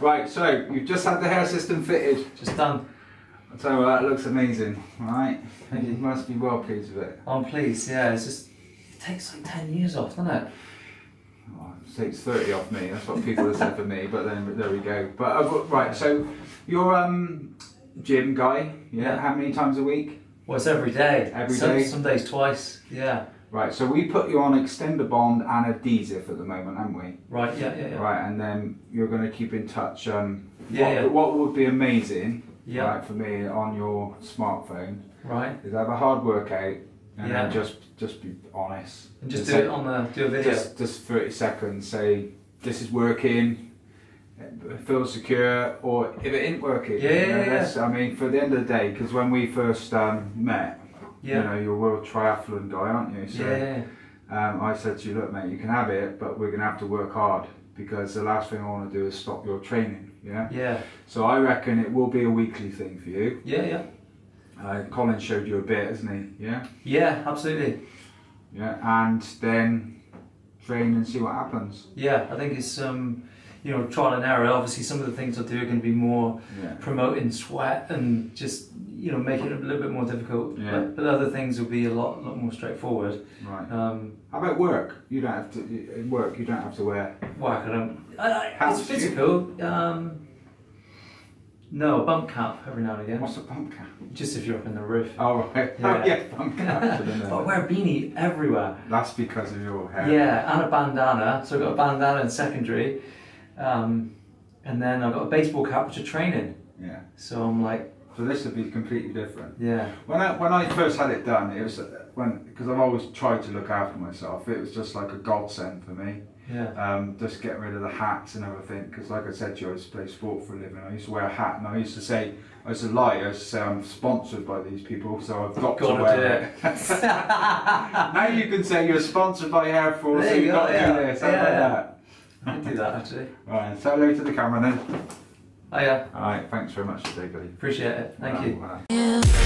Right, so you've just had the hair system fitted. Just done. I'll tell you what, that looks amazing, right? You must be well pleased with it. I'm pleased, yeah. It's just, it takes like 10 years off, doesn't it? Oh, it takes 30 off me, that's what people have said for me, but then there we go. But right, so you're gym guy, yeah? How many times a week? Well, it's every day. Every day? Some days twice, yeah. Right, so we put you on extender bond and adhesive at the moment, haven't we? Right, yeah. Right, and then you're going to keep in touch. Yeah. What would be amazing, Yeah. right, for me on your smartphone, Right. is have a hard workout and Yeah. then just be honest. And just say, do it on the, do a video. Just 30 seconds, say, this is working, it feels secure, or if it ain't working. Yeah. I mean, for the end of the day, because when we first met, you know, you're a world triathlon guy, aren't you? So, I said to you, look mate, you can have it, but we're going to have to work hard, because the last thing I want to do is stop your training, Yeah. So I reckon it will be a weekly thing for you. Yeah. Colin showed you a bit, hasn't he? Yeah? Yeah, absolutely. Yeah, and then train and see what happens. Yeah, I think it's, you know, trial and error. Obviously some of the things I'll do are going to be more promoting sweat and just, you know, make it a little bit more difficult. Yeah. But other things will be a lot more straightforward. Right. How about work? You don't have to work. You don't have to wear. Work. It's physical. No, a bump cap every now and again. What's a bump cap? Just if you're up in the roof. Oh right. Yeah. Oh yeah, bump cap. But I wear a beanie everywhere. That's because of your hair. Yeah, and a bandana. So I've got a bandana in secondary, and then I've got a baseball cap which is training. Yeah. So I'm like. So this would be completely different. Yeah. When I first had it done, it was because I've always tried to look after myself. It was just like a godsend for me. Yeah. Just getting rid of the hats and everything, because like I said to you, I used to play sport for a living. I used to wear a hat, and I used to say I'm sponsored by these people, so I've got to wear it. Now you can say you're sponsored by Air Force, so you've got to do this, like that. I can do that actually. Right, say hello to the camera then. Oh yeah. Alright, thanks very much today, buddy. Appreciate it. Thank you.